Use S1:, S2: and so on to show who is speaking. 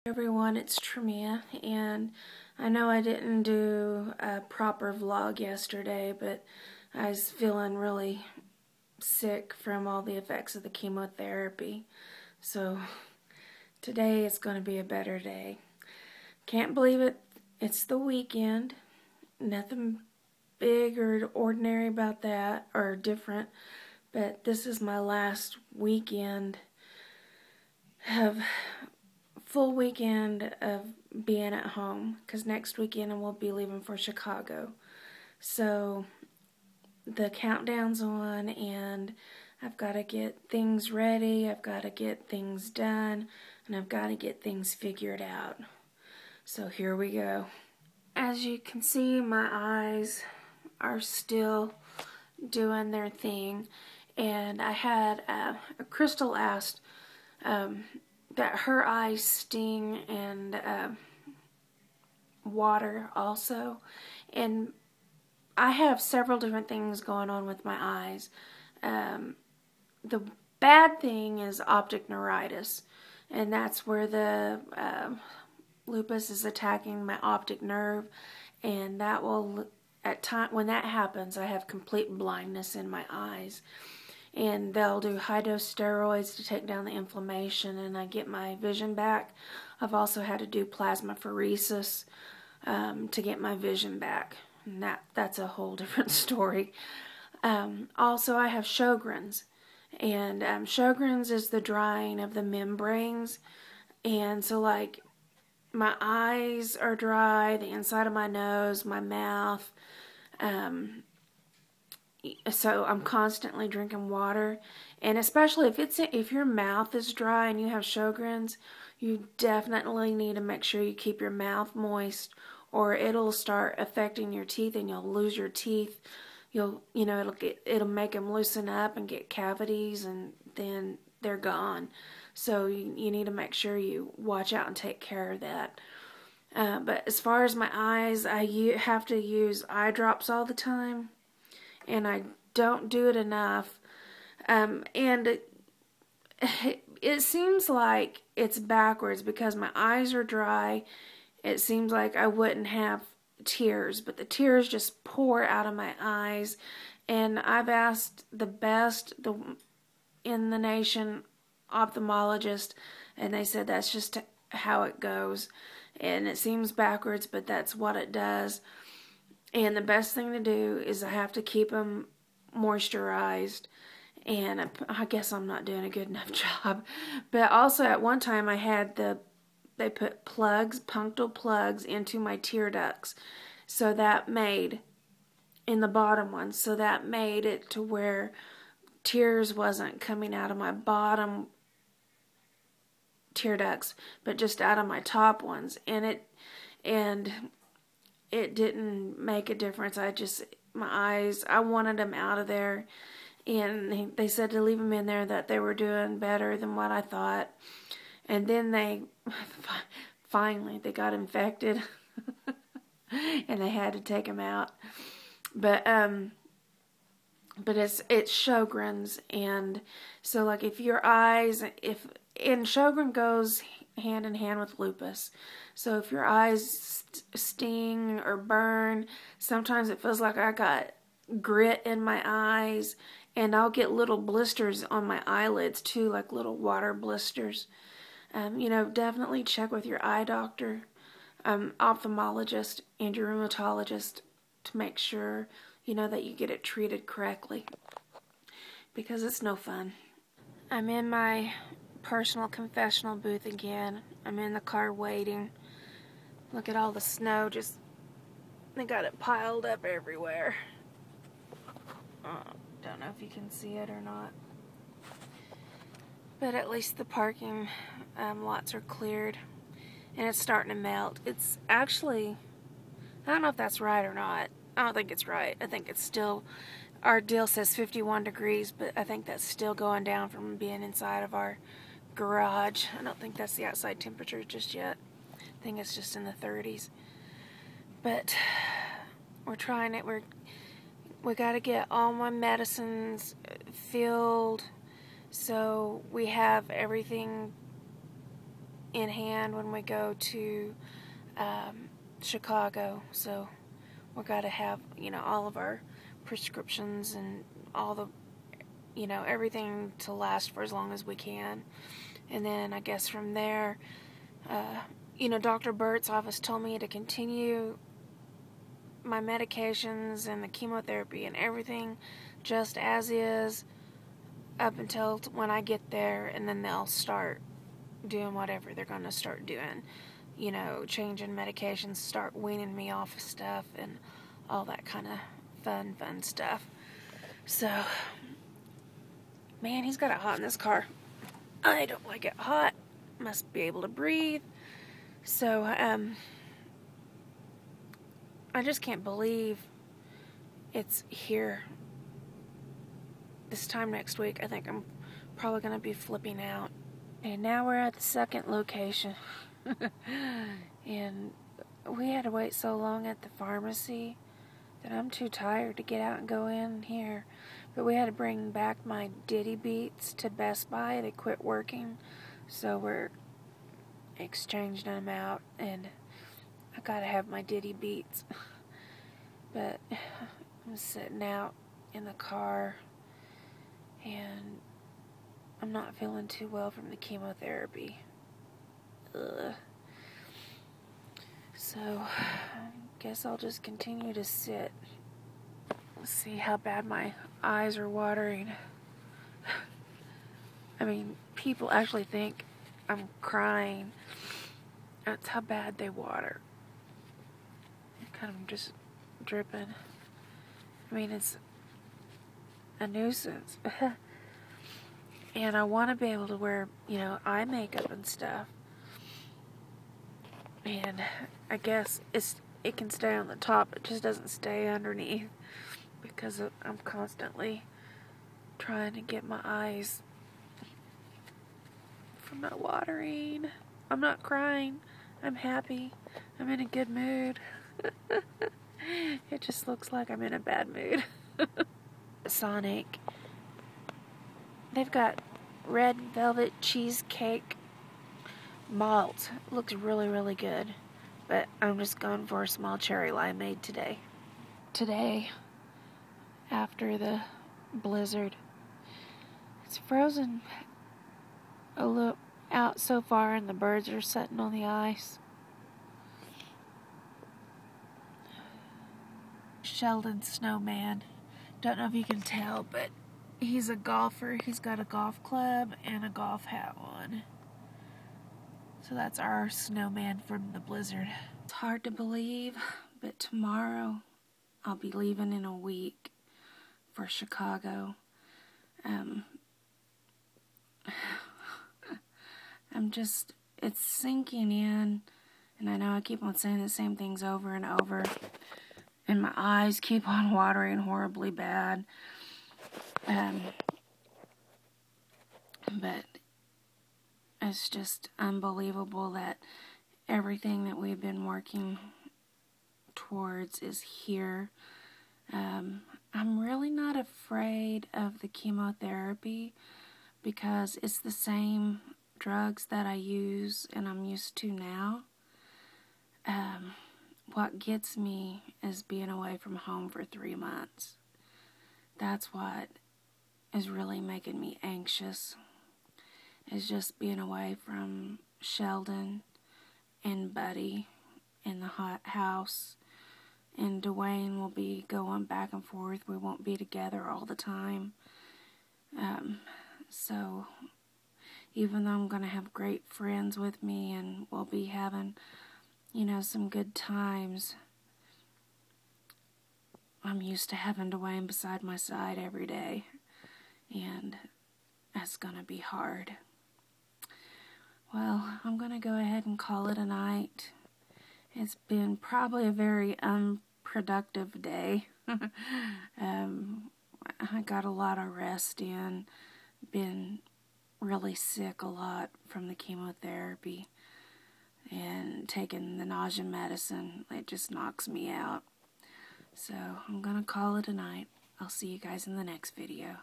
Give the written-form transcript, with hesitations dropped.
S1: Everyone, it's Tremia, and I know I didn't do a proper vlog yesterday, but I was feeling really sick from all the effects of the chemotherapy, so today is going to be a better day. Can't believe it, it's the weekend. Nothing big or ordinary about that, or different, but this is my last weekend of full weekend of being at home, because next weekend I will be leaving for Chicago. So the countdown's on, and I've got to get things ready, I've got to get things done, and I've got to get things figured out. So here we go. As you can see, my eyes are still doing their thing, and I had a Crystal asked that her eyes sting and water also, and I have several different things going on with my eyes. The bad thing is optic neuritis, and that's where the lupus is attacking my optic nerve, and that will, when that happens, I have complete blindness in my eyes. And they'll do high-dose steroids to take down the inflammation, and I get my vision back. I've also had to do plasmapheresis to get my vision back, and that's a whole different story. Also, I have Sjogren's, and Sjogren's is the drying of the membranes, and so like my eyes are dry, the inside of my nose, my mouth, so I'm constantly drinking water, and especially if your mouth is dry and you have Sjogren's, you definitely need to make sure you keep your mouth moist, or it'll start affecting your teeth and you'll lose your teeth. It'll make them loosen up and get cavities, and then they're gone. So you need to make sure you watch out and take care of that. But as far as my eyes, I have to use eye drops all the time, and I don't do it enough, and it seems like it's backwards, because my eyes are dry. It seems like I wouldn't have tears, but the tears just pour out of my eyes, and I've asked the best in the nation ophthalmologist, and they said that's just how it goes, and it seems backwards, but that's what it does. And the best thing to do is I have to keep them moisturized, and I guess I'm not doing a good enough job. But also at one time I had they put punctal plugs into my tear ducts, so that made, in the bottom ones, so that made it to where tears wasn't coming out of my bottom tear ducts, but just out of my top ones, and it didn't make a difference. My eyes, I wanted them out of there, and they said to leave them in there, that they were doing better than what I thought. And then they finally got infected and they had to take them out. But it's Sjogren's, and so like if your eyes, and Sjogren goes hand in hand with lupus. So if your eyes sting or burn, sometimes it feels like I got grit in my eyes, and I'll get little blisters on my eyelids too, like little water blisters. Definitely check with your eye doctor, ophthalmologist, and your rheumatologist to make sure that you get it treated correctly, because it's no fun. I'm in my personal confessional booth again. I'm in the car waiting. Look at all the snow, they got it piled up everywhere. Don't know if you can see it or not, but at least the parking lots are cleared, and it's starting to melt. It's actually, I don't know if that's right or not. I don't think it's right. I think it's still, our deal says 51 degrees, but I think that's still going down from being inside of our garage. I don't think that's the outside temperature just yet. I think it's just in the 30s. But we're trying it. We got to get all my medicines filled, so we have everything in hand when we go to Chicago. So we got to have, you know, all of our prescriptions and all the, you know, everything to last for as long as we can. And then I guess from there, you know, Dr. Burt's office told me to continue my medications and the chemotherapy and everything just as is up until when I get there, and then they'll start doing whatever they're going to start doing. You know, changing medications, start weaning me off of stuff and all that kind of fun stuff. So, man, he's got it hot in this car. I don't like it hot. Must be able to breathe. So, I just can't believe it's here. This time next week, I think I'm probably going to be flipping out. And now we're at the second location. And we had to wait so long at the pharmacy that I'm too tired to get out and go in here. But we had to bring back my Diddy Beats to Best Buy. They quit working. So we're exchanging them out. And I gotta have my Diddy Beats. But I'm sitting out in the car. And I'm not feeling too well from the chemotherapy. Ugh. So, I guess I'll just continue to sit. Let's see how bad my eyes are watering. I mean, people actually think I'm crying. That's how bad they water. Kind of just dripping. I mean, it's a nuisance. And I want to be able to wear, you know, eye makeup and stuff. And I guess it can stay on the top. It just doesn't stay underneath. Because I'm constantly trying to get my eyes from not watering. I'm not crying. I'm happy. I'm in a good mood. It just looks like I'm in a bad mood. Sonic. They've got red velvet cheesecake malt. Looks really, really good. But I'm just going for a small cherry limeade today. Today, after the blizzard, it's frozen a little out so far and the birds are sitting on the ice. Sheldon Snowman. Don't know if you can tell, but he's a golfer. He's got a golf club and a golf hat on. So that's our snowman from the blizzard. It's hard to believe, but tomorrow I'll be leaving in a week for Chicago. It's sinking in, and I know I keep on saying the same things over and over, and my eyes keep on watering horribly bad. But it's just unbelievable that everything that we've been working towards is here. I'm really not afraid of the chemotherapy because it's the same drugs that I use and I'm used to now. What gets me is being away from home for 3 months. That's what is really making me anxious, is just being away from Sheldon and Buddy in the hot house. And Dwayne will be going back and forth. We won't be together all the time. So, even though I'm going to have great friends with me and we'll be having, you know, some good times, I'm used to having Dwayne beside my side every day. And that's going to be hard. Well, I'm going to go ahead and call it a night. It's been probably a very unproductive day. I got a lot of rest in. Been really sick a lot from the chemotherapy. And taking the nausea medicine, it just knocks me out. So I'm going to call it a night. I'll see you guys in the next video.